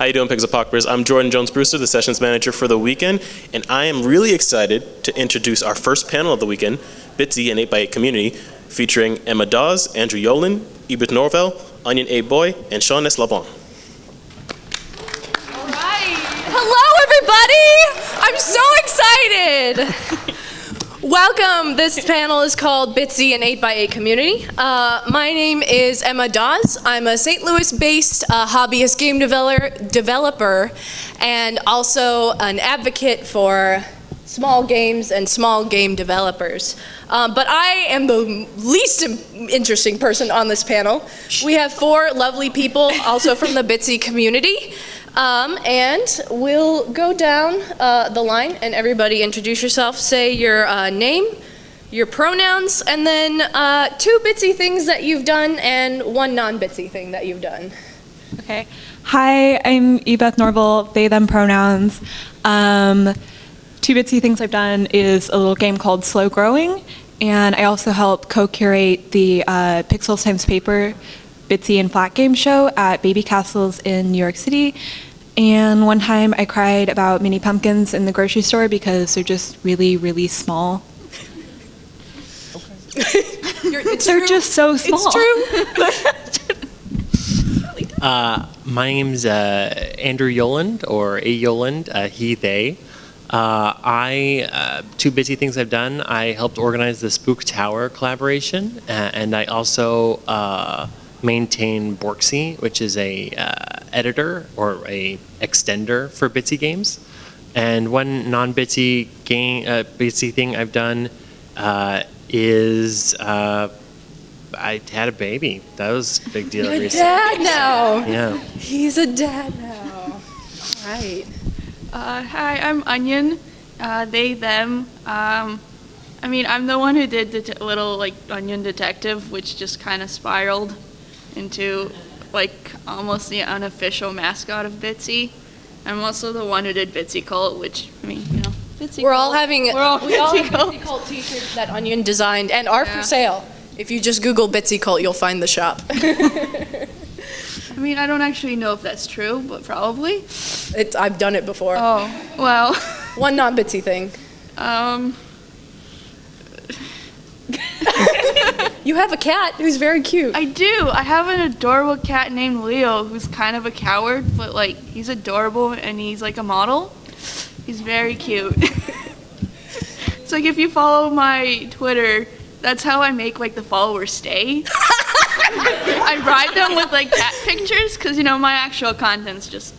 How you doing, PixelPopers? I'm Jordan Jones-Brewster, the Sessions Manager for the weekend, and I am really excited to introduce our first panel of the weekend, Bitsy, an 8x8 community, featuring Emma Daues, Andrew Yolland, Ebeth Norvell, Onion A. Boy, and Sean S. LeBlanc. All right. Hello, everybody! I'm so excited! Welcome. This panel is called Bitsy, an 8x8 community. My name is Emma Daues. I'm a St. Louis-based hobbyist game developer and also an advocate for small games and small game developers. But I am the least interesting person on this panel. We have four lovely people also from the Bitsy community. And we'll go down the line and everybody introduce yourself, say your name, your pronouns, and then 2 Bitsy things that you've done and 1 non-Bitsy thing that you've done. Okay. Hi, I'm Ebeth Norvell, they, them pronouns. 2 Bitsy things I've done is a little game called Slow Growing, and I also help co-curate the Pixels Times Paper Bitsy and Flat Game show at Baby Castles in New York City. And one time I cried about mini pumpkins in the grocery store because they're just really, really small. They're just so small. It's true. My name's Andrew Yolland, or A. Yolland, he, they. 2 Bitsy things I've done. I helped organize the Spook Tower collaboration, and I also maintain Borksy, which is a editor or a extender for Bitsy games. And one non-Bitsy game, Bitsy thing I've done is I had a baby. That was a big deal. You're a dad now. Yeah. He's a dad now. All right. Hi, I'm Onion, they, them. I'm the one who did the little, Onion Detective, which just kind of spiraled into, almost the unofficial mascot of Bitsy. I'm also the one who did Bitsy Cult, which, Bitsy We're Cult. all having We're all we all Bitsy have Cult. Bitsy Cult t-shirts that Onion designed and are for sale. If you just Google Bitsy Cult, you'll find the shop. I don't actually know if that's true, but probably. I've done it before. Oh, well. One non-Bitsy thing. You have a cat who's very cute. I do. I have an adorable cat named Leo who's kind of a coward, but he's adorable and he's a model. He's very cute. It's if you follow my Twitter, that's how I make the followers stay. I bribe them with cat pictures because my actual content's just.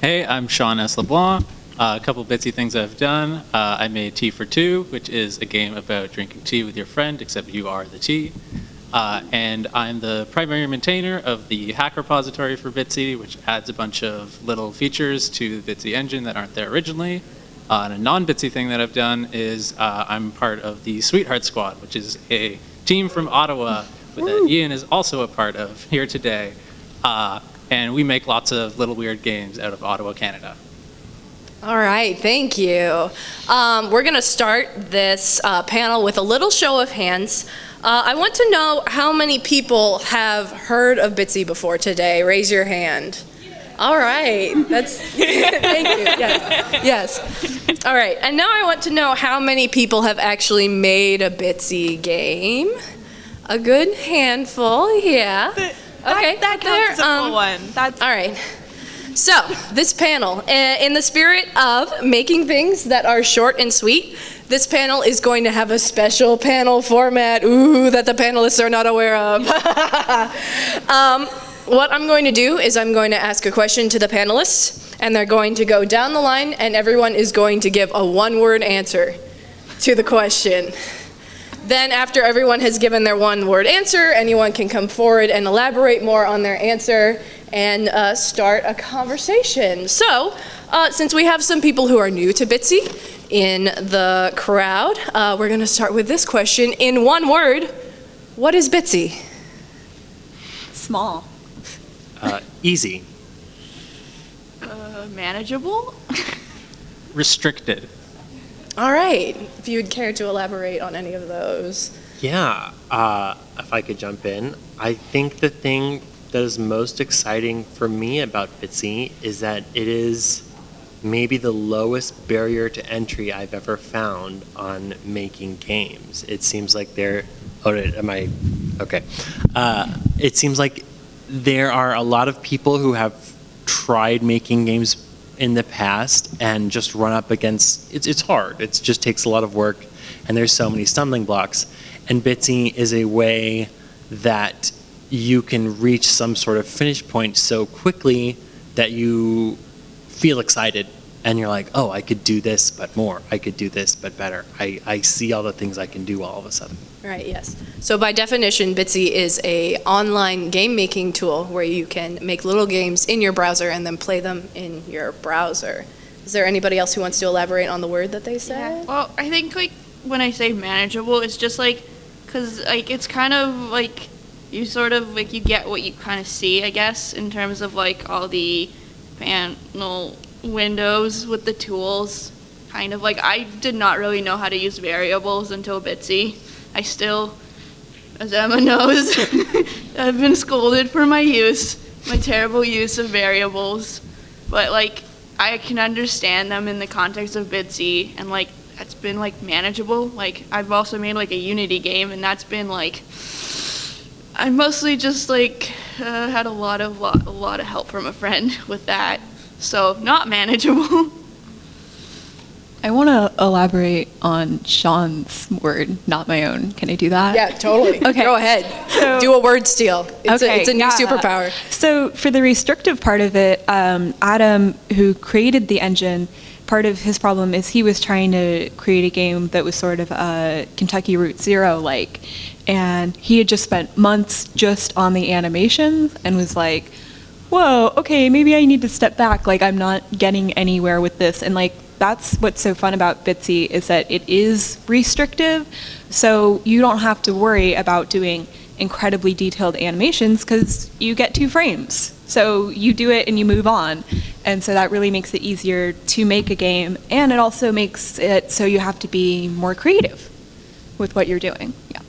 Hey, I'm Sean S. LeBlanc. A couple Bitsy things I've done. I made Tea for Two, which is a game about drinking tea with your friend, except you are the tea. And I'm the primary maintainer of the hack repository for Bitsy, which adds a bunch of little features to the Bitsy engine that aren't there originally. And a non-Bitsy thing that I've done is I'm part of the Sweetheart Squad, which is a team from Ottawa that Ian is also a part of here today. And we make lots of little weird games out of Ottawa, Canada. All right, thank you. We're going to start this panel with a little show of hands. I want to know how many people have heard of Bitsy before today. Raise your hand. All right, that's, thank you, yes. All right, and now I want to know how many people have actually made a Bitsy game. A good handful, yeah. Okay, that counts as a full one. That's all right. So, this panel, in the spirit of making things that are short and sweet, this panel is going to have a special panel format, that the panelists are not aware of. What I'm going to do is I'm going to ask a question to the panelists, and they're going to go down the line, and everyone is going to give a 1-word answer to the question. Then after everyone has given their 1-word answer, anyone can come forward and elaborate more on their answer and start a conversation. So, since we have some people who are new to Bitsy in the crowd, we're going to start with this question. In 1 word, what is Bitsy? small. Easy. Manageable? Restricted. All right, if you would care to elaborate on any of those. Yeah, if I could jump in. I think the thing that is most exciting for me about Bitsy is that it is maybe the lowest barrier to entry I've ever found on making games. It seems like it seems like there are a lot of people who have tried making games in the past and just run up against, it's hard. It just takes a lot of work, and there's so many stumbling blocks. And Bitsy is a way that you can reach some sort of finish point so quickly that you feel excited and you're like, oh, I could do this, but more. I could do this, but better. I see all the things I can do all of a sudden. Right, yes. So by definition, Bitsy is a online game making tool where you can make little games in your browser and then play them in your browser. Is there anybody else who wants to elaborate on the word that they said? Well, I think like when I say manageable, it's just like, because like it's kind of like you sort of like you get what you kind of see, I guess, in terms of like all the panel windows with the tools. Kind of like I did not really know how to use variables until Bitsy. I still, as Emma knows, I've been scolded for my terrible use of variables. But like I can understand them in the context of Bitsy, and like that's been like manageable. Like I've also made like a Unity game, and that's been like I mostly just like had a lot of help from a friend with that. So not manageable. I want to elaborate on Sean's word, not my own. Can I do that? Yeah, totally. Okay. Go ahead. So- Do a word steal. It's a new yeah. superpower. So for the restrictive part of it, Adam, who created the engine, part of his problem is he was trying to create a game that was sort of Kentucky Route Zero-like. And he had just spent months just on the animations and was like, whoa, okay, maybe I need to step back. Like, I'm not getting anywhere with this. And like, that's what's so fun about Bitsy is that it is restrictive. So you don't have to worry about doing incredibly detailed animations because you get 2 frames. So you do it and you move on. And so that really makes it easier to make a game. And it also makes it so you have to be more creative with what you're doing. Yeah.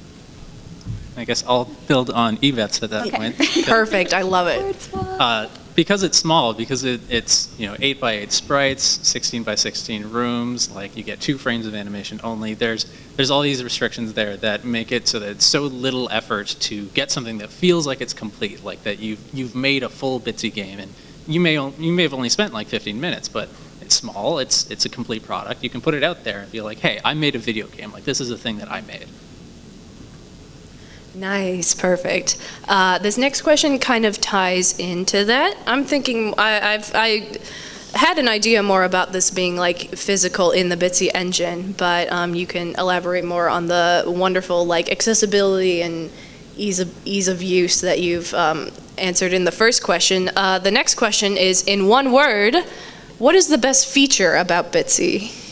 I guess I'll build on Ebeth's at that point. Perfect. I love it. Because it's small, because it's 8 by 8 sprites, 16 by 16 rooms, like you get 2 frames of animation only. There's all these restrictions there that make it so that it's so little effort to get something that feels like it's complete, like that you've made a full Bitsy game, and you may have only spent like 15 minutes, but it's small. It's a complete product. You can put it out there and be like, hey, I made a video game. Like this is a thing that I made. Nice, perfect. This next question kind of ties into that. I'm thinking I had an idea more about this being like physical in the Bitsy engine, but you can elaborate more on the wonderful like accessibility and ease of use that you've answered in the first question. The next question is, in one word, what is the best feature about Bitsy?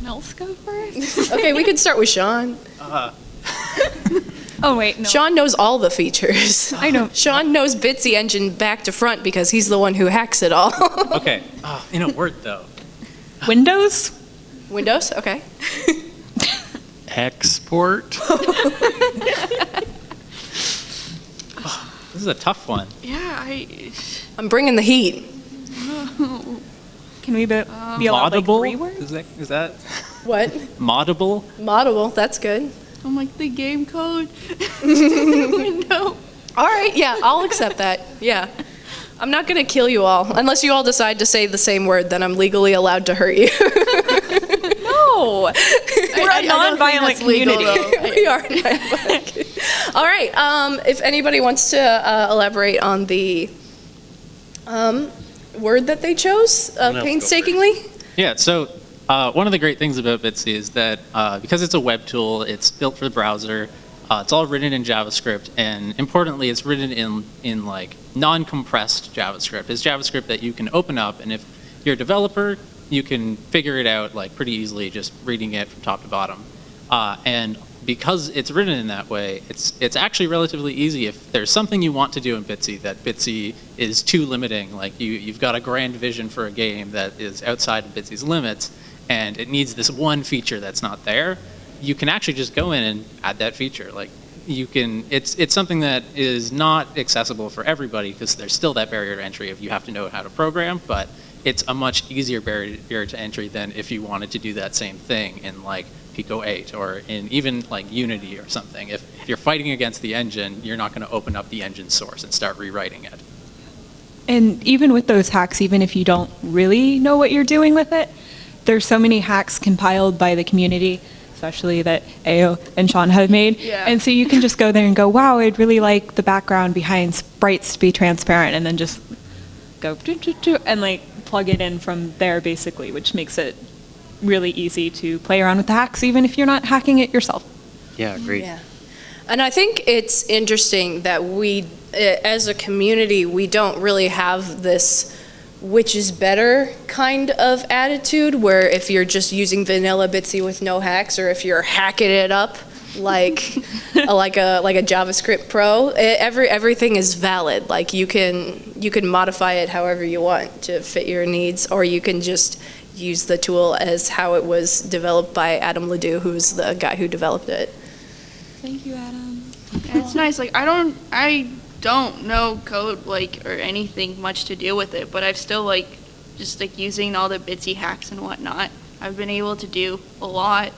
Else go first? Okay, we could start with Sean. Oh, wait, no. Sean knows all the features. I know. Sean knows Bitsy engine back to front because he's the one who hacks it all. Okay, in a word though. Windows? Windows, okay. Export. This is a tough one. Yeah, I'm bringing the heat. Can we be allowed like Moddable? 3 words? Is that What? moddable? Moddable, that's good. I'm like the game code. Window. All right, yeah, I'll accept that. Yeah. I'm not going to kill you all. Unless you all decide to say the same word, then I'm legally allowed to hurt you. No. We're a non-violent community. We are. All right, if anybody wants to elaborate on the word that they chose painstakingly. Yeah, so one of the great things about Bitsy is that because it's a web tool, it's built for the browser, it's all written in JavaScript, and importantly, it's written in like non-compressed JavaScript. It's JavaScript that you can open up, and if you're a developer, you can figure it out like pretty easily just reading it from top to bottom. And because it's written in that way, it's actually relatively easy. If there's something you want to do in Bitsy that Bitsy is too limiting, like you've got a grand vision for a game that is outside of Bitsy's limits, and it needs this one feature that's not there, you can actually just go in and add that feature. Like it's something that is not accessible for everybody because there's still that barrier to entry if you have to know how to program, but it's a much easier barrier to entry than if you wanted to do that same thing in like Pico 8 or in even like Unity or something. If you're fighting against the engine, you're not going to open up the engine source and start rewriting it. And even with those hacks, even if you don't really know what you're doing with it, there's so many hacks compiled by the community, especially that Ao and Sean have made. Yeah. And so you can just go there and go, wow, I'd really like the background behind sprites to be transparent, and then just go and like plug it in from there basically, which makes it really easy to play around with the hacks even if you're not hacking it yourself. Yeah, agreed. Yeah. And I think it's interesting that we, as a community, we don't really have this which is better kind of attitude, where if you're just using vanilla Bitsy with no hacks, or if you're hacking it up like like a JavaScript pro, everything is valid. Like you can modify it however you want to fit your needs, or you can just use the tool as how it was developed by Adam Ledoux, who's the guy who developed it. Thank you, Adam. Yeah, it's nice. Like I don't know code like or anything much to do with it, but I've still like just like using all the Bitsy hacks and whatnot. I've been able to do a lot.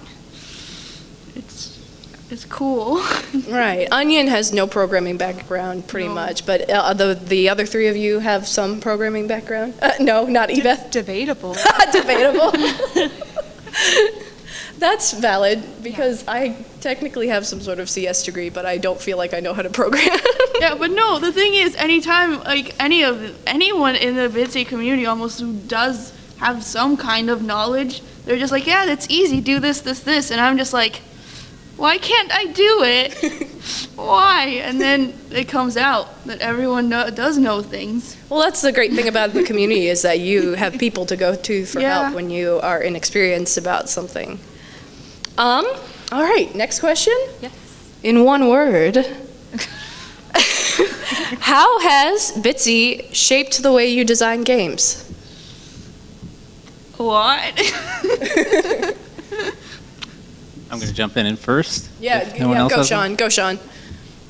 It's cool. Right. Onion has no programming background, pretty No. much, but the other three of you have some programming background. No, not Ebeth. Debatable. Debatable. That's valid, because I technically have some sort of CS degree, but I don't feel like I know how to program. Yeah, but no, the thing is, anytime like anyone in the Bitsy community almost who does have some kind of knowledge, they're just like, yeah, that's easy, do this, this, this, and I'm just like, why can't I do it? Why? And then it comes out that everyone does know things. Well, that's the great thing about the community, is that you have people to go to for Yeah. help when you are inexperienced about something. All right, next question. Yes. In one word, how has Bitsy shaped the way you design games? What? I'm going to jump in first. Yeah, if no one else go has Sean, one. go Sean.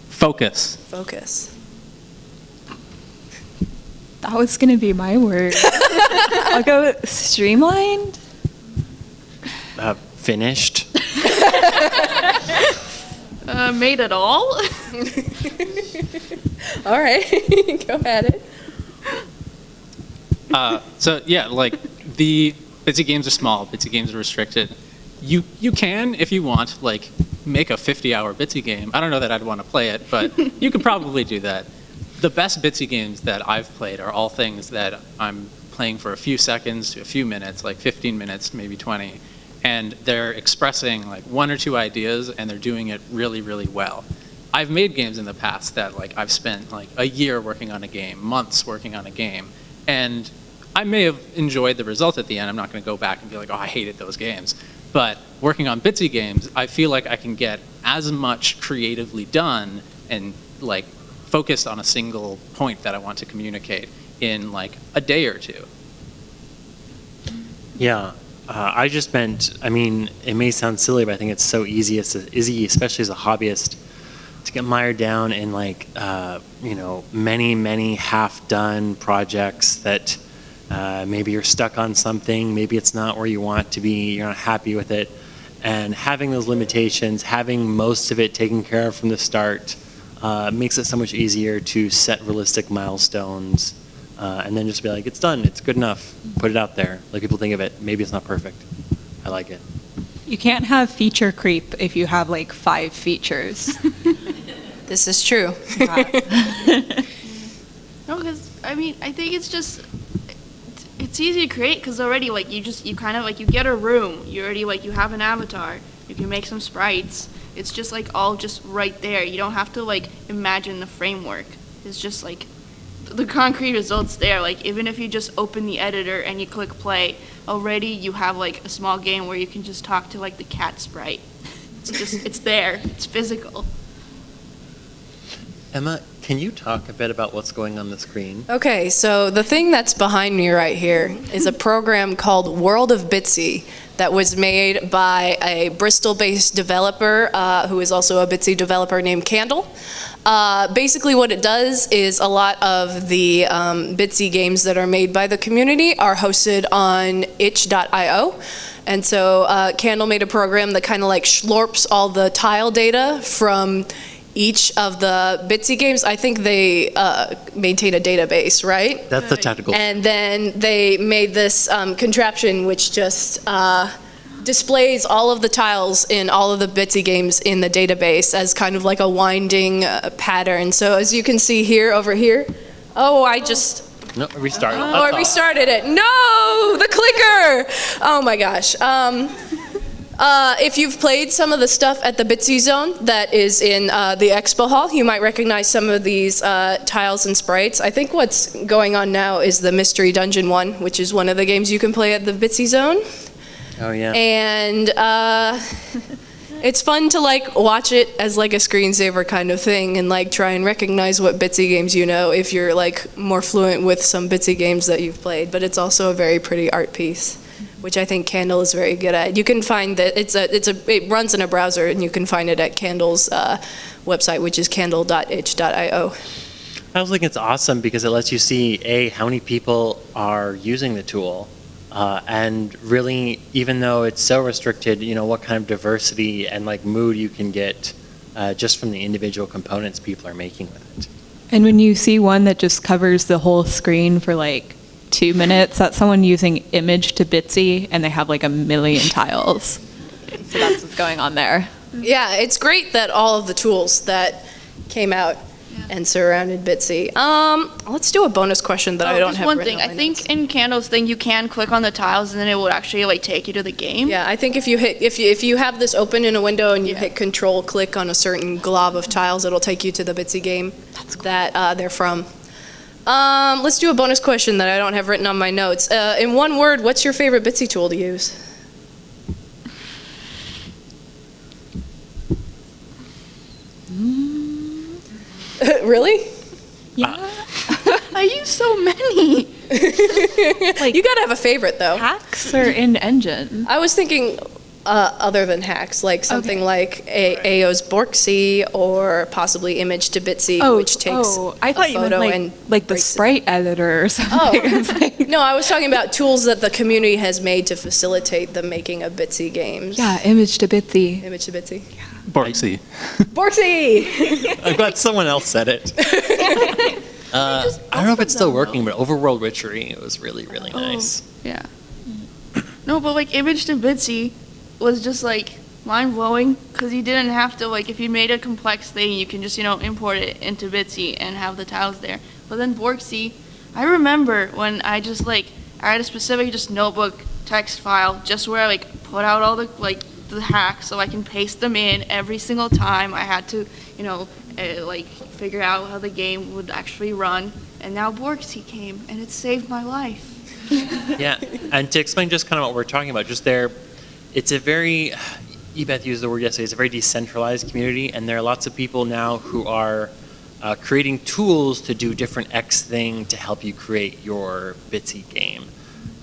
Focus. Focus. That was going to be my word. I'll go with streamlined. Finished. Made it all? All right, go at it. So yeah, like the Bitsy games are small, Bitsy games are restricted. You can, if you want, like make a 50-hour Bitsy game. I don't know that I'd want to play it, but you could probably do that. The best Bitsy games that I've played are all things that I'm playing for a few seconds to a few minutes, like 15 minutes, maybe 20. And they're expressing like one or two ideas, and they're doing it really, really well. I've made games in the past that like I've spent like a year working on a game, months working on a game, and I may have enjoyed the result at the end. I'm not going to go back and be like, oh, I hated those games. But working on Bitsy games, I feel like I can get as much creatively done and like focused on a single point that I want to communicate in like a day or two. Yeah. I just meant, I mean, it may sound silly, but I think it's so easy, especially as a hobbyist, to get mired down in like, many half-done projects that maybe you're stuck on something, maybe it's not where you want it to be, you're not happy with it. And having those limitations, having most of it taken care of from the start, makes it so much easier to set realistic milestones. And then just be like, it's done, it's good enough, put it out there, let people think of it. Maybe it's not perfect. I like it. You can't have feature creep if you have like 5 features. This is true. No, because I mean, I think it's just it's easy to create because already like you kind of like you get a room, you already like you have an avatar, you can make some sprites. It's just like all just right there. You don't have to like imagine the framework. It's just like the concrete results there. Like even if you just open the editor and you click play, already you have like a small game where you can just talk to like the cat sprite. It's just it's there. It's physical. Emma, Can you talk a bit about what's going on the screen? Okay, so the thing that's behind me right here is a program called World of Bitsy that was made by a Bristol-based developer who is also a Bitsy developer named Candle. Basically what it does is a lot of the Bitsy games that are made by the community are hosted on itch.io. And so Candle made a program that kind of like slurps all the tile data from each of the Bitsy games. I think they maintain a database, right? That's the technical. And then they made this contraption which just displays all of the tiles in all of the Bitsy games in the database as kind of like a winding pattern. So as you can see here, over here, no, restart. I restarted it. No, the clicker. Oh my gosh. If you've played some of the stuff at the Bitsy Zone that is in the expo hall, you might recognize some of these tiles and sprites. I think what's going on now is the Mystery Dungeon one, which is one of the games you can play at the Bitsy Zone. Oh yeah. And it's fun to like watch it as like a screensaver kind of thing and like try and recognize what Bitsy games you know if you're like more fluent with some Bitsy games that you've played. But it's also a very pretty art piece, which I think Candle is very good at. You can find that it runs in a browser, and you can find it at Candle's website, which is candle.itch.io. I was thinking it's awesome because it lets you see how many people are using the tool, and really, even though it's so restricted, what kind of diversity and like mood you can get just from the individual components people are making with it. And when you see one that just covers the whole screen for like 2 minutes, that's someone using image to Bitsy, and they have like 1 million tiles. So that's what's going on there. Yeah, it's great that all of the tools that came out and surrounded Bitsy. Let's do a bonus question that I don't have one written thing. on I my think notes. in Candle's thing, you can click on the tiles, and then it would actually like take you to the game. Yeah, I think if you have this open in a window and you hit Control click on a certain glob of tiles, it'll take you to the Bitsy game that they're from. Let's do a bonus question that I don't have written on my notes. In one word, what's your favorite Bitsy tool to use? Really? Yeah. I use so many. You gotta have a favorite though. Hacks or in engine? I was thinking other than hacks, like something like AO's Borksy or possibly Image to Bitsy, which takes I thought a you meant photo like, and like the breaks it. sprite editor or something. I was like, No, I was talking about tools that the community has made to facilitate the making of Bitsy games. yeah, image to Bitsy. Image to Bitsy. Borksy. Borksy! I'm glad someone else said it. I don't know if it's still working, but Overworld Witchery, it was really, really nice. Yeah. No, but like Image to Bitsy was just like mind blowing because you didn't have to like if you made a complex thing you can just import it into Bitsy and have the tiles there. But then Borksy, I remember when I had a specific just notebook text file just where I like put out all the the hacks so I can paste them in every single time I had to figure out how the game would actually run. And now Borksy came and it saved my life. Yeah, and to explain just kind of what we're talking about, it's a very, Ebeth used the word yesterday, it's a very decentralized community, and there are lots of people now who are creating tools to do different X thing to help you create your Bitsy game.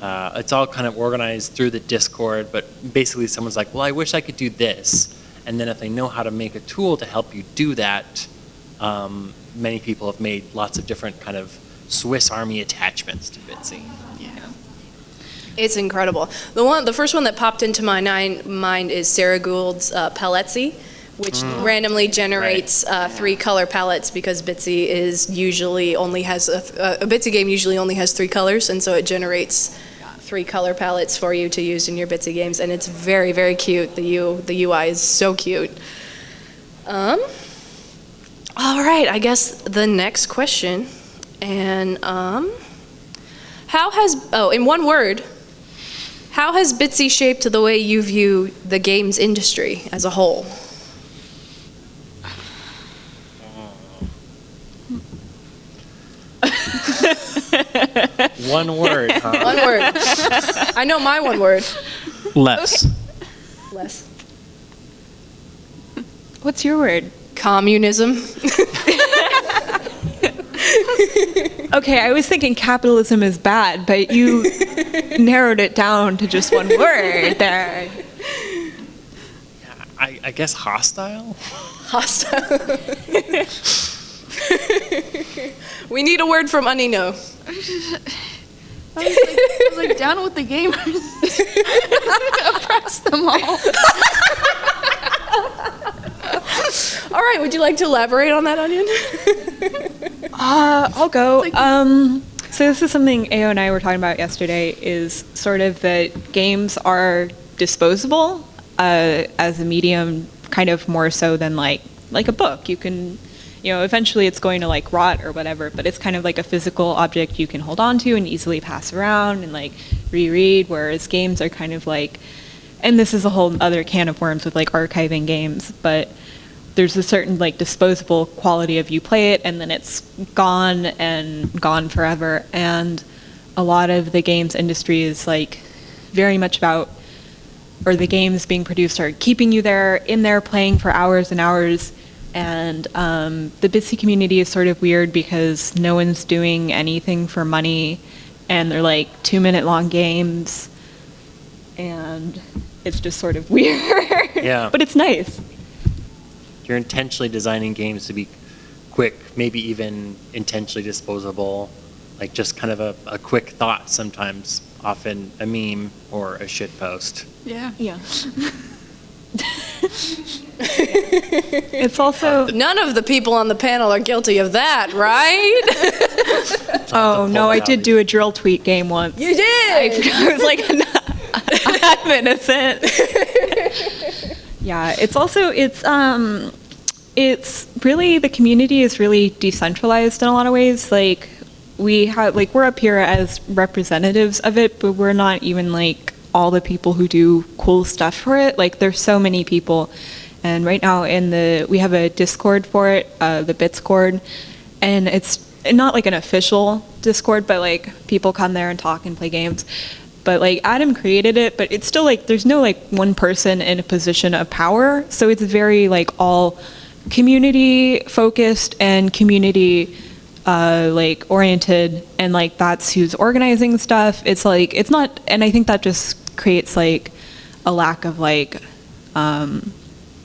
It's all kind of organized through the Discord, but basically someone's like, well, I wish I could do this. And then if they know how to make a tool to help you do that, many people have made lots of different kind of Swiss Army attachments to Bitsy. It's incredible. The first one that popped into my mind is Sarah Gould's Paletsy, which randomly generates 3 color palettes because Bitsy usually only has a Bitsy game usually only has 3 colors, and so it generates 3 color palettes for you to use in your Bitsy games, and it's very, very cute. The UI is so cute. All right, I guess the next question, and in one word, how has Bitsy shaped the way you view the games industry as a whole? One word, huh? One word. I know my one word. Less. Okay. Less. What's your word? Communism. Okay, I was thinking capitalism is bad, but you narrowed it down to just one word there. I guess hostile? Hostile. We need a word from Anino. I was like down with the gamers. Oppress them all. All right, would you like to elaborate on that, Onion? I'll go. So this is something Ao and I were talking about yesterday, is sort of that games are disposable as a medium, kind of more so than like a book. You can, eventually it's going to like rot or whatever, but it's kind of like a physical object you can hold on to and easily pass around and like reread, whereas games are kind of like, and this is a whole other can of worms with like archiving games, but there's a certain like disposable quality of you play it and then it's gone and gone forever. And a lot of the games industry is like very much about, or the games being produced are keeping you in there playing for hours and hours. And the Bitsy community is sort of weird because no one's doing anything for money, and they're like 2-minute long games, and it's just sort of weird. Yeah. But it's nice. You're intentionally designing games to be quick, maybe even intentionally disposable, like just kind of a quick thought sometimes, often a meme or a shit post. Yeah. Yeah. It's also... None of the people on the panel are guilty of that, right? Oh, no, I did do a drill tweet game once. You did! I was like, I'm innocent. Yeah, it's also, it's really, the community is really decentralized in a lot of ways. Like, we're up here as representatives of it, but we're not even like all the people who do cool stuff for it. Like, there's so many people. And right now we have a Discord for it, the Bitscord, and it's not like an official Discord, but like people come there and talk and play games. But like Adam created it, but it's still like there's no like one person in a position of power. So it's very like all community focused and community like oriented, and like that's who's organizing stuff. It's like it's not, and I think that just creates like a lack of like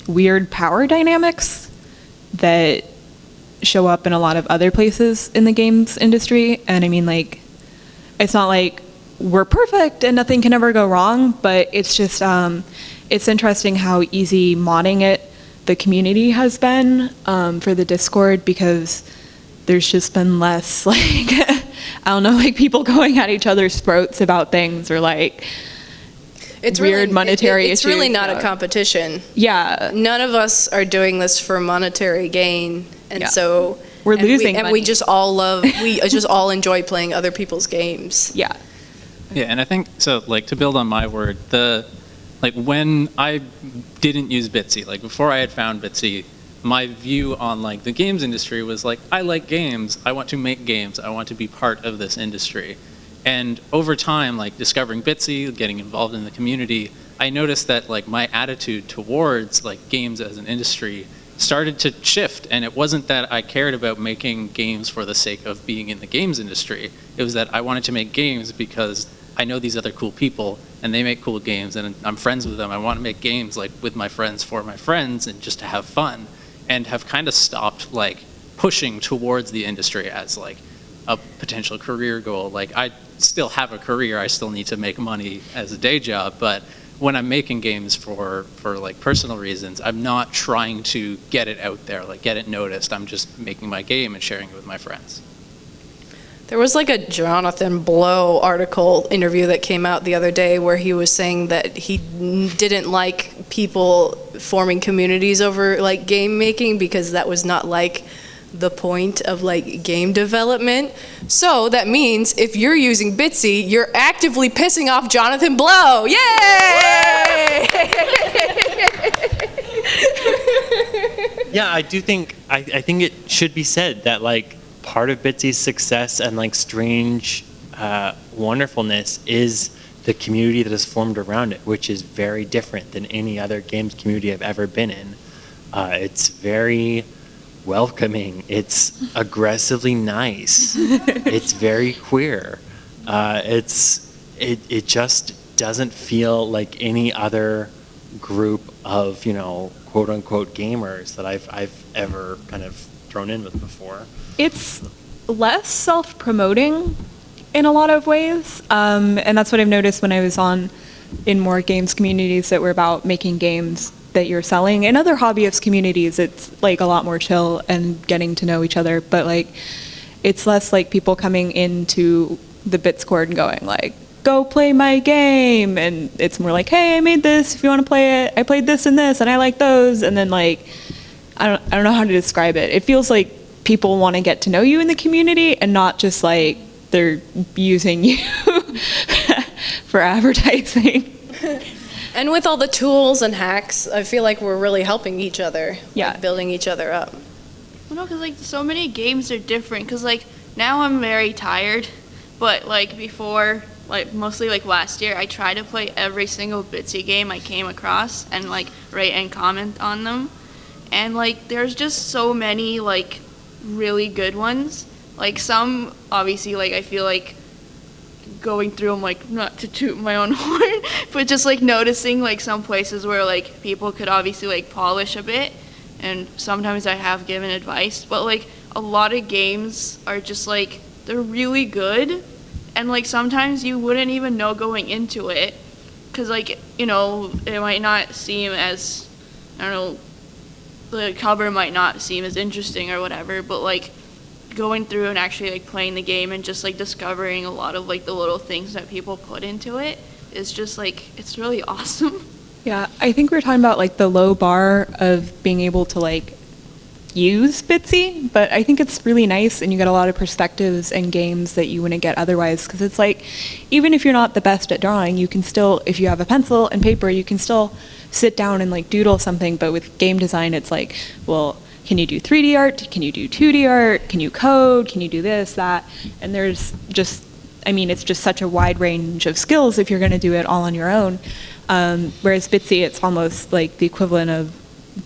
weird power dynamics that show up in a lot of other places in the games industry. And I mean, like, it's not like we're perfect and nothing can ever go wrong, but it's just it's interesting how easy modding the community has been for the Discord, because there's just been less like I don't know, like people going at each other's throats about things, or like It's weird really, monetary it's issues. really not a competition. Yeah. None of us are doing this for monetary gain, and Yeah. so We're losing and money. we just all enjoy playing other people's games. Yeah. Yeah, and I think, so like to build on my word, like when I didn't use Bitsy, like before I had found Bitsy, my view on like the games industry was like, I like games, I want to make games, I want to be part of this industry. And over time, like discovering Bitsy, getting involved in the community, I noticed that like my attitude towards like games as an industry started to shift. And it wasn't that I cared about making games for the sake of being in the games industry. It was that I wanted to make games because I know these other cool people and they make cool games and I'm friends with them. I want to make games like with my friends for my friends and just to have fun, and have kind of stopped like pushing towards the industry as like a potential career goal. Like I still have a career, I still need to make money as a day job, but when I'm making games for like personal reasons, I'm not trying to get it out there, like get it noticed. I'm just making my game and sharing it with my friends. There was like a Jonathan Blow interview that came out the other day where he was saying that he didn't like people forming communities over like game making because that was not like the point of like game development. So that means if you're using Bitsy, you're actively pissing off Jonathan Blow. Yay! Yeah, I do think, I think it should be said that like part of Bitsy's success and like strange wonderfulness is the community that is formed around it, which is very different than any other games community I've ever been in. It's very welcoming. It's aggressively nice. It's very queer. It just doesn't feel like any other group of, quote unquote gamers that I've ever kind of thrown in with before. It's less self-promoting in a lot of ways, and that's what I've noticed when I was in more games communities that were about making games that you're selling. In other hobbyist communities, it's like a lot more chill and getting to know each other, but like it's less like people coming into the Discord and going like, go play my game, and it's more like, hey, I made this if you want to play it. I played this and I like those, and then like I don't know how to describe it. It feels like people want to get to know you in the community and not just like they're using you for advertising. And with all the tools and hacks, I feel like we're really helping each other, Yeah. like building each other up. Well, no, because like so many games are different. Because like now I'm very tired, but like before, like mostly like last year, I tried to play every single Bitsy game I came across and like rate and comment on them. And like there's just so many like really good ones. Like some obviously like I feel like going through them, like not to toot my own horn, but just like noticing like some places where like people could obviously like polish a bit, and sometimes I have given advice, but like a lot of games are just like they're really good, and like sometimes you wouldn't even know going into it, because like it might not seem as, I don't know, the cover might not seem as interesting or whatever, but like going through and actually like playing the game and just like discovering a lot of like the little things that people put into it is just like, it's really awesome. Yeah, I think we were talking about like the low bar of being able to like use Bitsy, but I think it's really nice and you get a lot of perspectives and games that you wouldn't get otherwise, because it's like, even if you're not the best at drawing, you can still, if you have a pencil and paper, you can still sit down and like doodle something. But with game design, it's like, well, can you do 3D art? Can you do 2D art? Can you code? Can you do this, that? And there's just, it's just such a wide range of skills if you're going to do it all on your own. Whereas Bitsy, it's almost like the equivalent of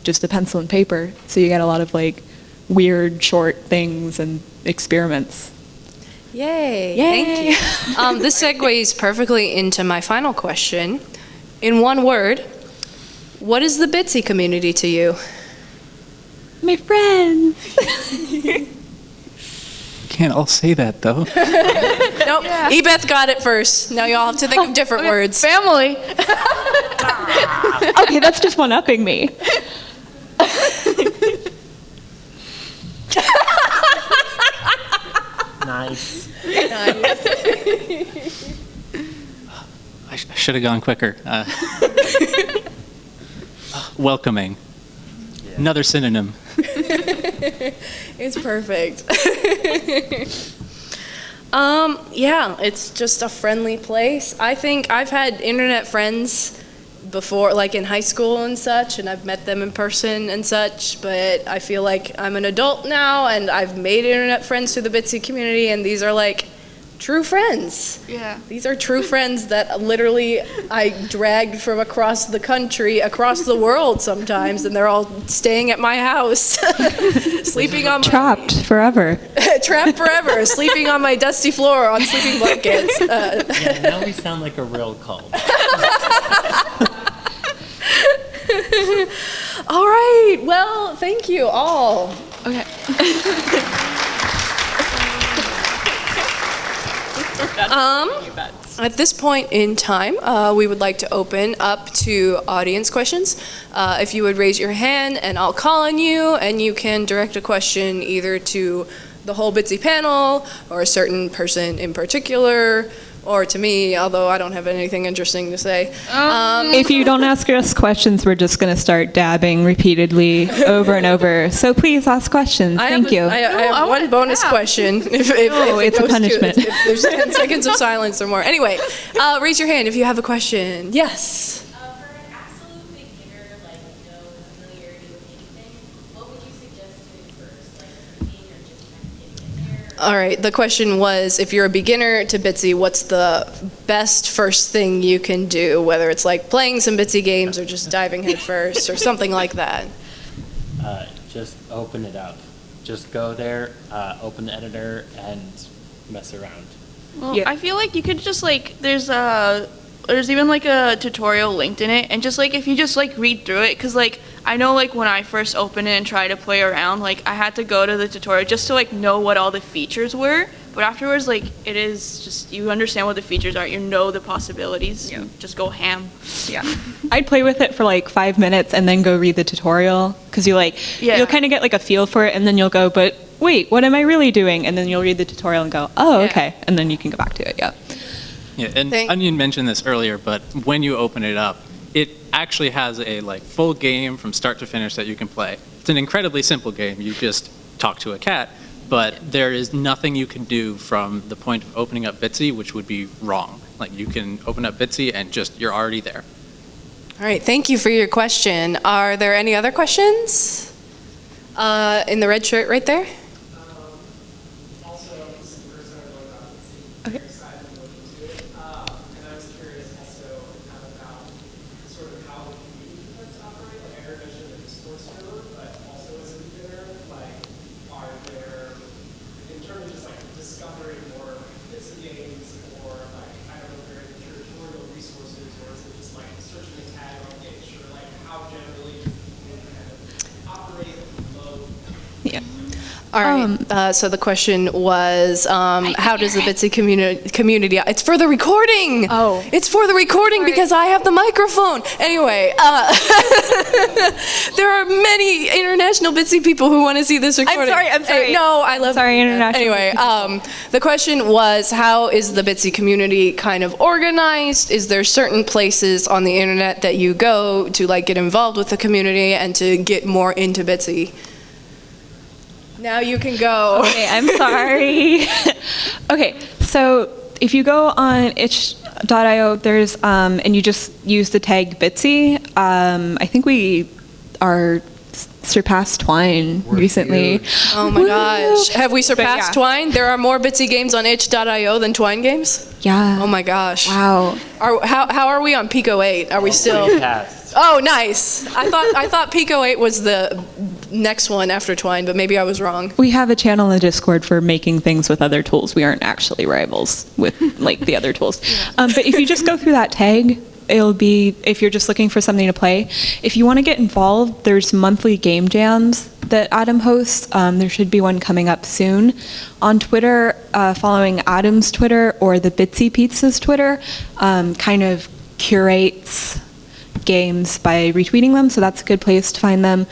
just a pencil and paper. So you get a lot of like weird short things and experiments. Yay. Thank you. This segues perfectly into my final question. In one word, what is the Bitsy community to you? My friends. Can't all say that though. Nope. Yeah. Ebeth got it first. Now y'all have to think of different words. Family. Okay, that's just one-upping me. Nice. I should have gone quicker. Welcoming. Another synonym. It's perfect. Yeah, it's just a friendly place. I think I've had internet friends before, like in high school and such, and I've met them in person and such, but I feel like I'm an adult now and I've made internet friends through the Bitsy community, and these are like true friends. Yeah. These are true friends that literally I dragged from across the country, across the world sometimes, and they're all staying at my house, sleeping on my... Trapped forever. Trapped forever, sleeping on my dusty floor on sleeping blankets. Yeah, now we sound like a real cult. All right, well, thank you all. Okay. At this point in time, we would like to open up to audience questions. If you would raise your hand and I'll call on you, and you can direct a question either to the whole Bitsy panel or a certain person in particular, or to me, although I don't have anything interesting to say. If you don't ask us questions, we're just going to start dabbing repeatedly over and over. So please ask questions. Thank you. I have one bonus question. If it's a punishment. If there's 10 seconds of silence or more. Anyway, raise your hand if you have a question. Yes. For an absolute beginner, like no familiarity with anything, what would you suggest doing first? Like cooking or just kind of getting in there? All right, the question was, if you're a beginner to Bitsy, what's the best first thing you can do, whether it's like playing some Bitsy games or just diving head first or something like that? Just open it up. Just go there, open the editor, and mess around. Well, Yeah. I feel like you could just like there's even like a tutorial linked in it, and just like if you just like read through it, because like I know like when I first opened it and tried to play around, like I had to go to the tutorial just to like know what all the features were. But afterwards, like it is just you understand what the features are, you know the possibilities, you just go ham. Yeah. I'd play with it for like 5 minutes and then go read the tutorial because Yeah. you'll kind of get like a feel for it, and then you'll go, but wait, what am I really doing? And then you'll read the tutorial and go, oh, Yeah. okay, and then you can go back to it. Yeah. Yeah, and Onion mentioned this earlier, but when you open it up, it actually has a like full game from start to finish that you can play. It's an incredibly simple game. You just talk to a cat, but there is nothing you can do from the point of opening up Bitsy, which would be wrong. Like you can open up Bitsy and just you're already there. All right, thank you for your question. Are there any other questions? In the red shirt right there? Also, this is the first time I learned about Bitsy. Okay. Very excited to look into it. And I was curious also kind of about sort of how the community tends to operate. Like I heard mention the Discord server, but also as a beginner, like are there, in terms of just like discovering more Bitsy games, or like I don't know if there are any tutorial resources, or is it just like searching a tag on itch, or like how generally you kind of operate and promote. Yeah. All right. So the question was, how does the Bitsy community? It's for the recording. Oh. It's for the recording because I have the microphone. Anyway, there are many international Bitsy people who want to see this recording. I'm sorry. No, I love. Sorry, international Anyway, the question was, how is the Bitsy community kind of organized? Is there certain places on the internet that you go to like get involved with the community and to get more into Bitsy? Now you can go. Okay, I'm sorry. Okay, so if you go on itch.io, there's and you just use the tag Bitsy. I think we are surpassed Twine recently. Oh my gosh. Have we surpassed yeah. Twine? There are more Bitsy games on itch.io than Twine games? Yeah. Oh my gosh. Wow. How are we on Pico 8? Are we still? Passed. Oh, nice. I thought Pico 8 was the next one after Twine, but maybe I was wrong. We have a channel in Discord for making things with other tools. We aren't actually rivals with like the other tools. But if you just go through that tag, it'll be, if you're just looking for something to play. If you want to get involved, there's monthly game jams that Adam hosts. There should be one coming up soon. On Twitter, following Adam's Twitter or the Bitsy Pizza's Twitter, kind of curates games by retweeting them, so that's a good place to find them.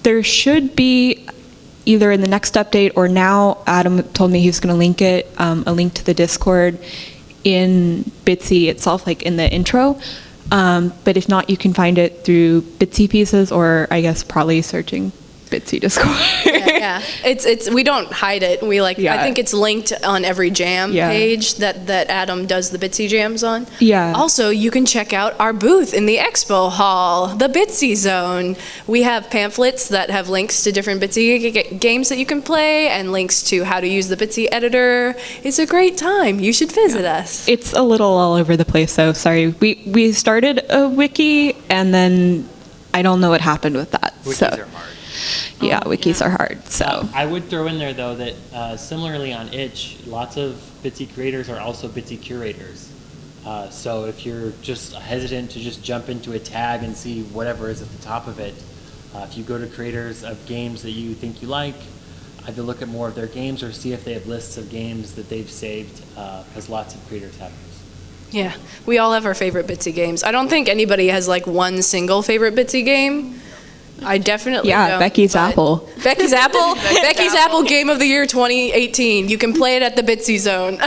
There should be, either in the next update or now, Adam told me he's going to link it, a link to the Discord in Bitsy itself, like in the intro. But if not, you can find it through Bitsy Pieces, or I guess probably searching Bitsy Discord. Yeah. It's we don't hide it. We like Yeah. I think it's linked on every jam Yeah. page that Adam does the Bitsy jams on. Yeah. Also, you can check out our booth in the expo hall, the Bitsy Zone. We have pamphlets that have links to different Bitsy games that you can play and links to how to use the Bitsy editor. It's a great time. You should visit us. It's a little all over the place, though. Sorry. We started a wiki, and then I don't know what happened with that. Wikis so. are hard. Yeah, wikis are hard. So. I would throw in there, though, that similarly on itch, lots of Bitsy creators are also Bitsy curators. So if you're just hesitant to just jump into a tag and see whatever is at the top of it, if you go to creators of games that you think you like, either look at more of their games or see if they have lists of games that they've saved, because lots of creators have those. Yeah, we all have our favorite Bitsy games. I don't think anybody has like one single favorite Bitsy game. I definitely don't. Becky's but- Apple. Becky's Apple. Becky's Apple Game of the Year 2018. You can play it at the Bitsy Zone.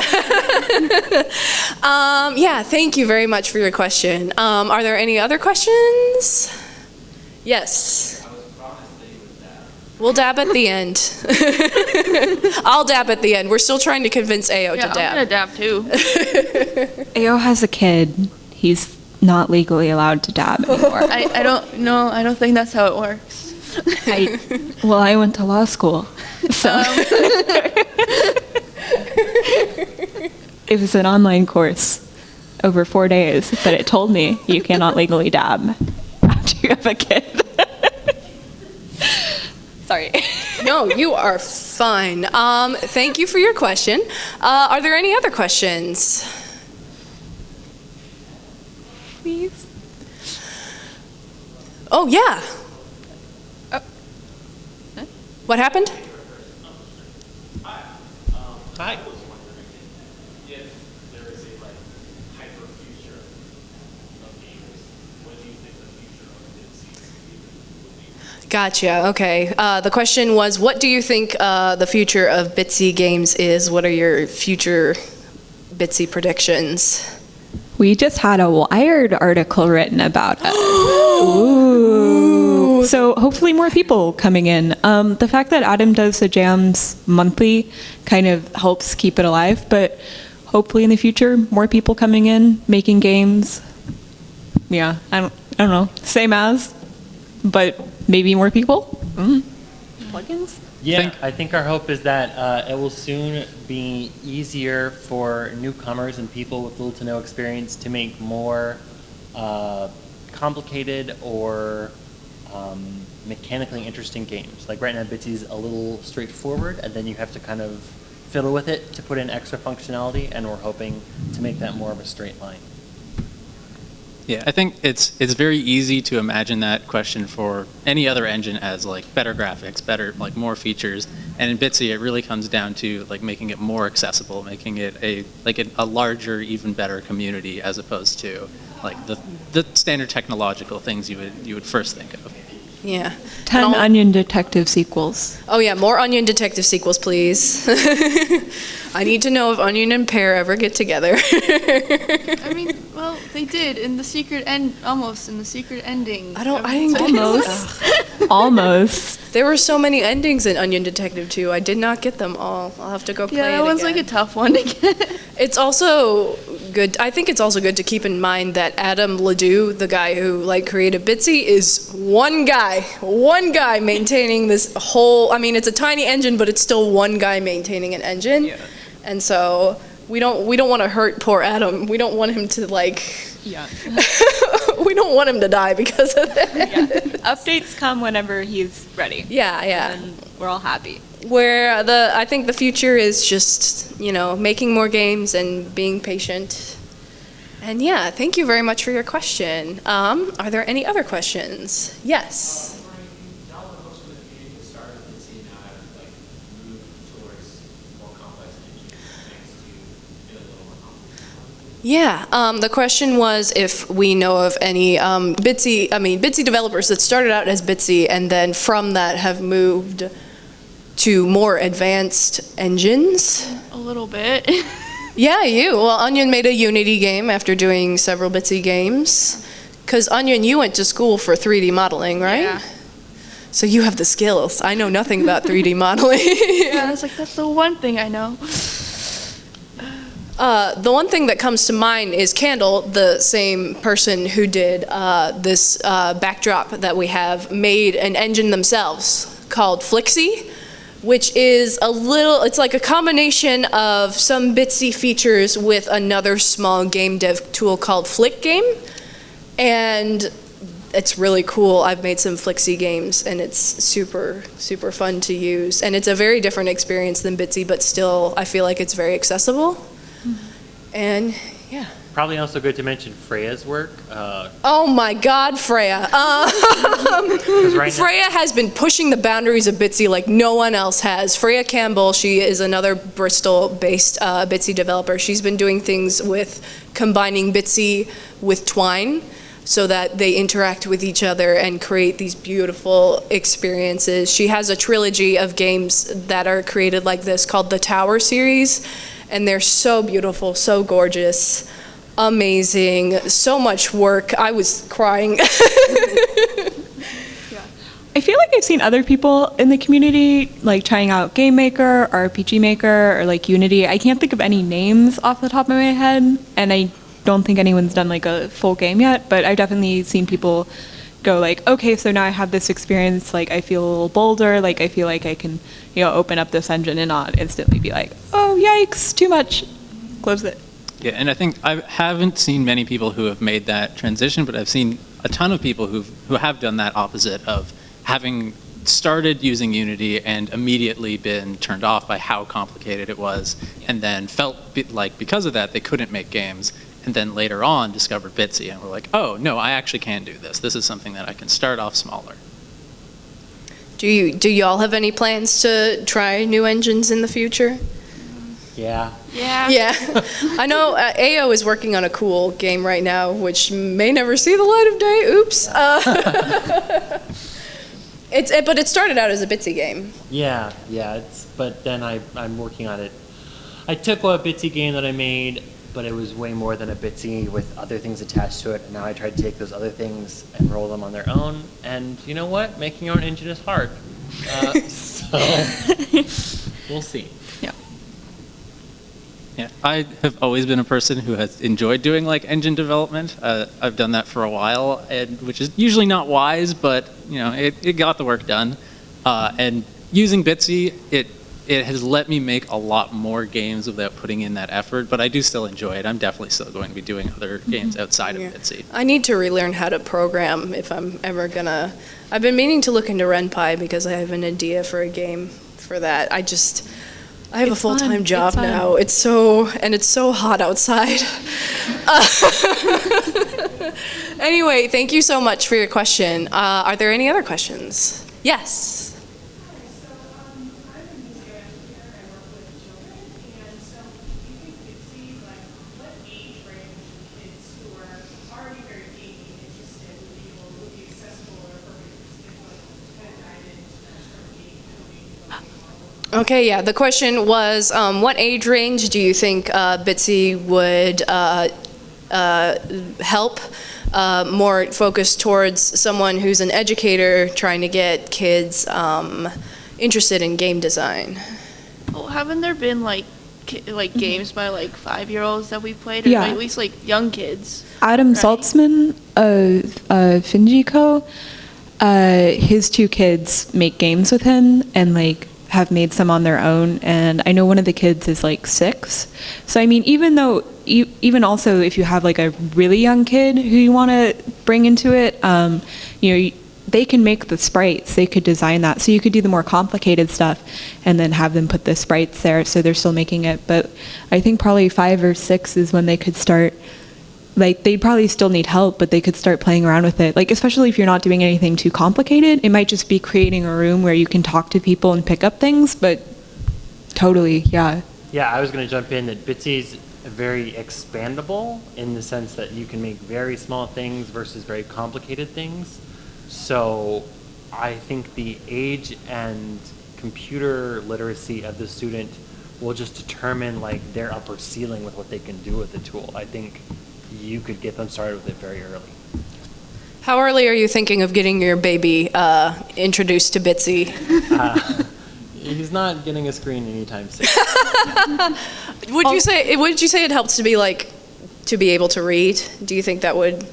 Yeah, thank you very much for your question. Are there any other questions? Yes. We'll dab at the end. I'll dab at the end. We're still trying to convince Ao Yeah, to dab. I'm gonna dab too. Ao has a kid. He's not legally allowed to dab anymore. I don't know. I don't think that's how it works. I went to law school, so it was an online course over 4 days, but it told me you cannot legally dab after you have a kid. Sorry. No, you are fine. Thank you for your question. Are there any other questions? Please. Oh, yeah. What happened? Hi. I was wondering if there is a hyper future of gamers. What do you think the future of Bitsy would be? Gotcha. Okay. The question was, what do you think the future of Bitsy games is? What are your future Bitsy predictions? We just had a Wired article written about us. Ooh. So hopefully more people coming in. The fact that Adam does the jams monthly kind of helps keep it alive, but hopefully in the future, more people coming in, making games. Yeah, I don't know. Same as, but maybe more people? Plugins? Yeah, I think our hope is that it will soon be easier for newcomers and people with little to no experience to make more complicated or mechanically interesting games. Like right now, Bitsy's a little straightforward, and then you have to kind of fiddle with it to put in extra functionality, and we're hoping to make that more of a straight line. Yeah, I think it's very easy to imagine that question for any other engine as better graphics, better more features, and in Bitsy it really comes down to making it more accessible, making it a larger, even better community as opposed to the standard technological things you would first think of. Yeah. 10 Onion Detective sequels. Oh yeah, more Onion Detective sequels, please. I need to know if Onion and Pear ever get together. I mean, well, they did in the secret almost in the secret ending. I didn't get Almost. Almost. There were so many endings in Onion Detective 2. I did not get them all. I'll have to go play it Yeah, that one's again. a tough one to get. It's also good. I think it's also good to keep in mind that Adam Ledoux, the guy who created Bitsy, is one guy maintaining this whole. I mean, it's a tiny engine, but it's still one guy maintaining an engine. Yeah. And so we don't want to hurt poor Adam. We don't want him to Yeah. we don't want him to die because of that. Yeah. Updates come whenever he's ready. Yeah, yeah. And we're all happy. Where I think the future is just, making more games and being patient. And yeah, thank you very much for your question. Are there any other questions? Yes. Now that most of the community that started Bitsy now have moved towards more complex engines thanks to a little more complicated. Yeah, the question was if we know of any Bitsy developers that started out as Bitsy and then from that have moved to more advanced engines. A little bit. Yeah, Well, Onion made a Unity game after doing several Bitsy games. Because Onion, you went to school for 3D modeling, right? Yeah. So you have the skills. I know nothing about 3D modeling. Yeah, it's that's the one thing I know. The one thing that comes to mind is Candle, the same person who did this backdrop that we have, made an engine themselves called Flixie, which is it's like a combination of some Bitsy features with another small game dev tool called Flick Game. And it's really cool. I've made some Flixie games and it's super, super fun to use. And it's a very different experience than Bitsy, but still I feel like it's very accessible. And yeah. Probably also good to mention Freya's work. Oh my God, Freya. Freya has been pushing the boundaries of Bitsy like no one else has. Freya Campbell, she is another Bristol-based Bitsy developer. She's been doing things with combining Bitsy with Twine so that they interact with each other and create these beautiful experiences. She has a trilogy of games that are created like this called the Tower series, and they're so beautiful, so gorgeous. Amazing, so much work. I was crying. I feel like I've seen other people in the community trying out Game Maker or RPG Maker or Unity. I can't think of any names off the top of my head, and I don't think anyone's done a full game yet, but I've definitely seen people go okay, so now I have this experience, I feel a little bolder, I feel like I can, open up this engine and not instantly be oh, yikes, too much, close it. Yeah, and I think I haven't seen many people who have made that transition, but I've seen a ton of people who have done that opposite of having started using Unity and immediately been turned off by how complicated it was, and then felt like because of that they couldn't make games, and then later on discovered Bitsy and were like, oh no, I actually can do this. This is something that I can start off smaller. Do y'all have any plans to try new engines in the future? Yeah. Yeah. Yeah, I know AO is working on a cool game right now, which may never see the light of day. Oops. But it started out as a Bitsy game. Yeah. But then I'm working on it. I took a Bitsy game that I made, but it was way more than a Bitsy with other things attached to it. And now I try to take those other things and roll them on their own. And you know what? Making your own engine is hard. So we'll see. Yeah, I have always been a person who has enjoyed doing like engine development. I've done that for a while, which is usually not wise, but it got the work done. And using Bitsy, it has let me make a lot more games without putting in that effort. But I do still enjoy it. I'm definitely still going to be doing other games outside of Bitsy. I need to relearn how to program if I'm ever gonna. I've been meaning to look into RenPy because I have an idea for a game for that. I have a full-time job now. It's so hot outside. Anyway, thank you so much for your question. Are there any other questions? Yes. Okay, yeah, the question was, what age range do you think Bitsy would help, more focused towards someone who's an educator trying to get kids interested in game design? Well, haven't there been like games by like 5-year-olds that we played, or at least like young kids? Adam Saltzman of Finjico, his 2 kids make games with him and like have made some on their own, and I know one of the kids is like 6. So I mean, even also if you have like a really young kid who you want to bring into it, they can make the sprites, they could design that. So you could do the more complicated stuff and then have them put the sprites there so they're still making it. But I think probably 5 or 6 is when they could start. Like, they'd probably still need help, but they could start playing around with it. Like, especially if you're not doing anything too complicated, it might just be creating a room where you can talk to people and pick up things, but totally, yeah. Yeah, I was going to jump in that Bitsy's very expandable in the sense that you can make very small things versus very complicated things. So I think the age and computer literacy of the student will just determine like their upper ceiling with what they can do with the tool. I think you could get them started with it very early. How early are you thinking of getting your baby introduced to Bitsy? He's not getting a screen anytime soon. Would you say it helps to be able to read? Do you think that would?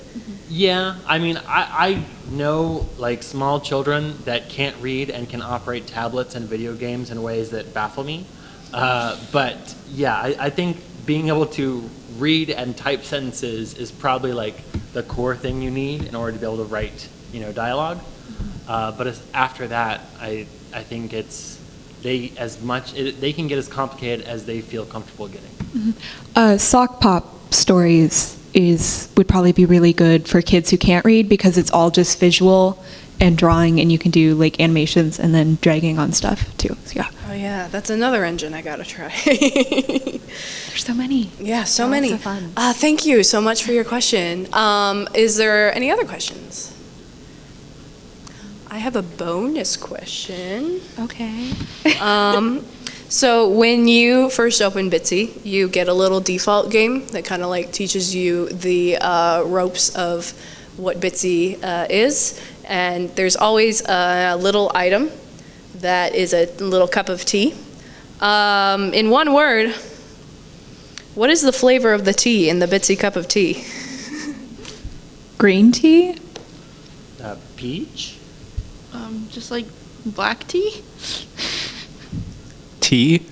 Yeah, I mean, I know like small children that can't read and can operate tablets and video games in ways that baffle me. But yeah, I think being able to read and type sentences is probably like the core thing you need in order to be able to write, dialogue. But after that, I think they can get as complicated as they feel comfortable getting. Sock Pop Stories would probably be really good for kids who can't read because it's all just visual and drawing, and you can do like animations and then dragging on stuff too. So, yeah. Oh yeah, that's another engine I gotta try. There's so many. Yeah, so many. So fun. Thank you so much for your question. Is there any other questions? I have a bonus question. Okay. So when you first open Bitsy, you get a little default game that kind of like teaches you the ropes of what Bitsy is. And there's always a little item that is a little cup of tea. In one word, what is the flavor of the tea in the Bitsy cup of tea? Green tea? Peach? Just like black tea? Tea?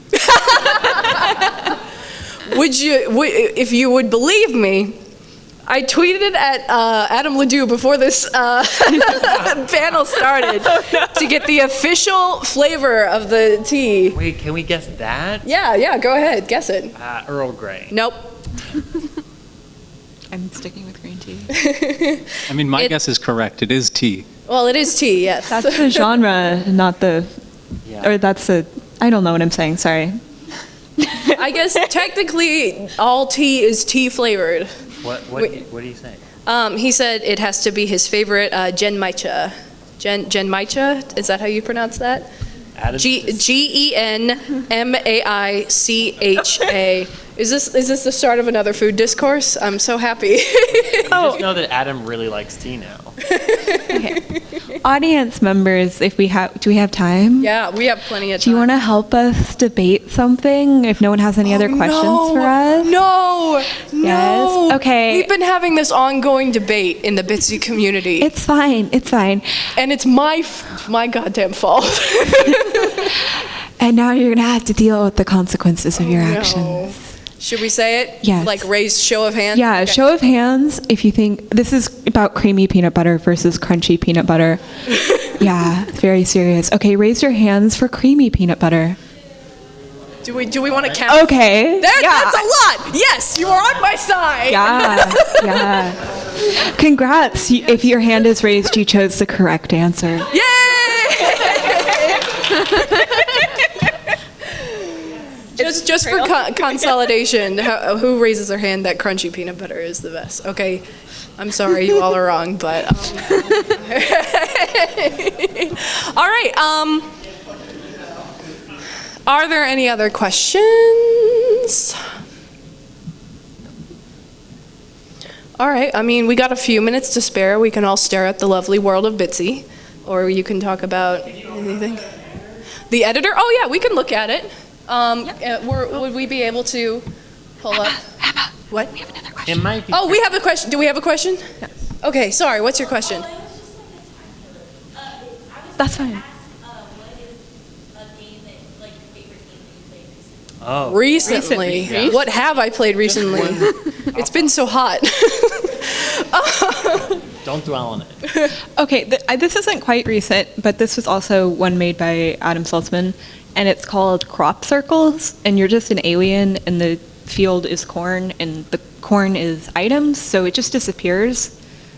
If you would believe me, I tweeted at Adam Ledoux before this panel started to get the official flavor of the tea. Wait, can we guess that? Yeah, go ahead, guess it. Earl Grey. Nope. I'm sticking with green tea. I mean, my guess is correct. It is tea. Well, it is tea, yes. That's the genre, not the, Yeah. or that's the, I don't know what I'm saying, sorry. I guess technically all tea is tea flavored. What do you say? He said it has to be his favorite genmaicha. Genmaicha? Is that how you pronounce that? Genmaicha. Is this the start of another food discourse? I'm so happy. We just know that Adam really likes tea now. Audience members, do we have time? Yeah, we have plenty of time. Do you want to help us debate something if no one has any other questions for us? No. Yes? Okay. We've been having this ongoing debate in the Bitsy community. It's fine. And it's my goddamn fault. And now you're going to have to deal with the consequences of your actions. No. Should we say it? Yes. Like raise show of hands? Yeah, Okay. show of hands if you think this is about creamy peanut butter versus crunchy peanut butter. Yeah, very serious. Okay, raise your hands for creamy peanut butter. Do we want to count? Okay. That's a lot. Yes, you are on my side. Yeah. Congrats. If your hand is raised, you chose the correct answer. Yay! just for consolidation, who raises their hand that crunchy peanut butter is the best? Okay, I'm sorry, you all are wrong, but all right. Are there any other questions? All right. I mean, we got a few minutes to spare. We can all stare at the lovely world of Bitsy, or you can talk about anything. The editor? Oh yeah, we can look at it. Would we be able to pull up? Emma, What? we have another question. It might be. Oh, we have a question. Do we have a question? Yes. Okay, sorry. What's your question? That's fine. Oh. Recently. Yeah. What have I played recently? It's been so hot. Don't dwell on it. Okay, this isn't quite recent, but this was also one made by Adam Saltzman, and it's called Crop Circles, and you're just an alien, and the field is corn, and the corn is items, so it just disappears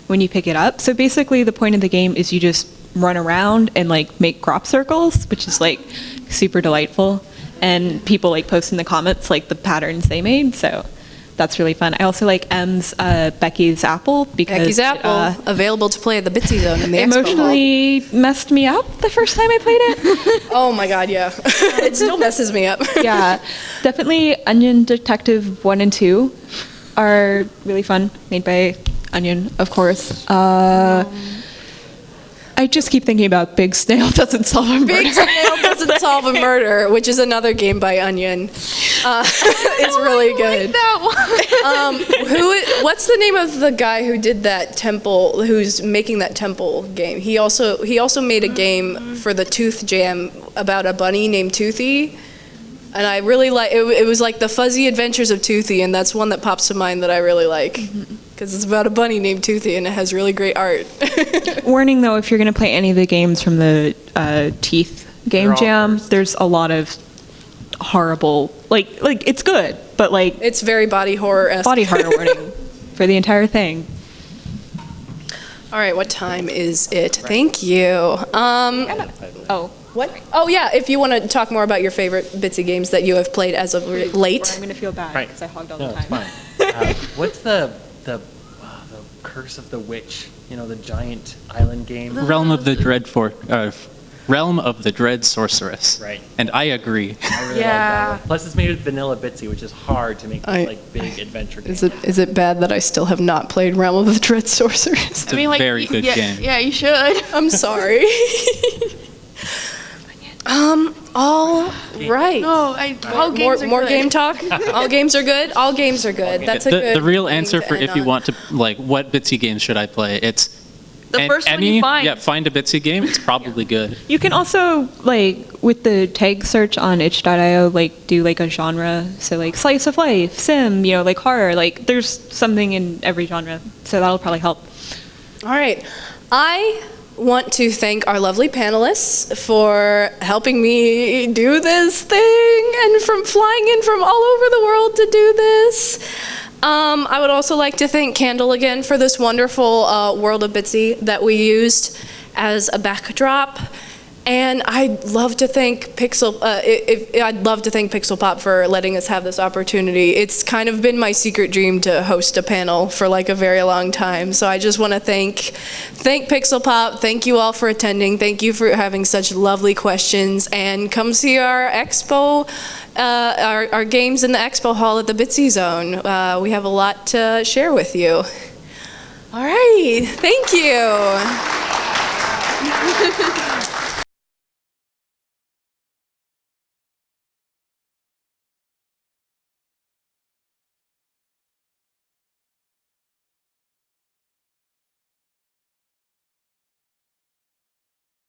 when you pick it up. So basically, the point of the game is you just run around and like make crop circles, which is like super delightful, and people like post in the comments like the patterns they made, so that's really fun. I also like M's Becky's Apple because Becky's Apple, available to play at the Bitsy Zone in the Expo Hall. emotionally messed me up the first time I played it. Oh my god, yeah. It still messes me up. Yeah, definitely Onion Detective 1 and 2 are really fun, made by Onion, of course. I just keep thinking about Big Snail Doesn't Solve a Murder. Big Snail Doesn't Solve a Murder, which is another game by Onion. It's really good. That one. What's the name of the guy who did that temple, who's making that temple game? He also made a game for the Tooth Jam about a bunny named Toothy. And I really like it. It was like the Fuzzy Adventures of Toothy, and that's one that pops to mind that I really like. Because it's about a bunny named Toothy, and it has really great art. Warning though, if you're going to play any of the games from the Teeth Game Jam, there's a lot of horrible, like it's good, but like It's very body horror-esque. body horror warning for the entire thing. All right, what time is it? Thank you. Oh, What? Oh yeah, if you want to talk more about your favorite Bitsy games that you have played as of late. I'm going to feel bad Right. because I hogged all No, the it's time. fine. What's the Curse of the Witch? You know, the giant island game. Realm of the Dread Sorceress. Right. And I agree. I really like Yeah. that one. Plus, it's made with vanilla Bitsy, which is hard to make like big adventure games. Is it bad that I still have not played Realm of the Dread Sorcerers? It's a very good game. Yeah, you should. I'm sorry. All right. No, all games are more good. game talk. All games are good. All games are good. That's a good. The real thing answer to for end if you on. want to, like, what Bitsy games should I play? It's The first one you find. Yeah, find a Bitsy game. It's probably good. You can also, like, with the tag search on itch.io, like, do, like, a genre. So, like, slice of life, sim, you know, like, horror. Like, there's something in every genre. So that'll probably help. All right. I want to thank our lovely panelists for helping me do this thing and from flying in from all over the world to do this. I would also like to thank Candle again for this wonderful World of Bitsy that we used as a backdrop. And I'd love to thank PixelPop for letting us have this opportunity. It's kind of been my secret dream to host a panel for like a very long time. So I just want to thank PixelPop. Thank you all for attending. Thank you for having such lovely questions. And come see our expo, our games in the expo hall at the Bitsy Zone. We have a lot to share with you. All right, thank you.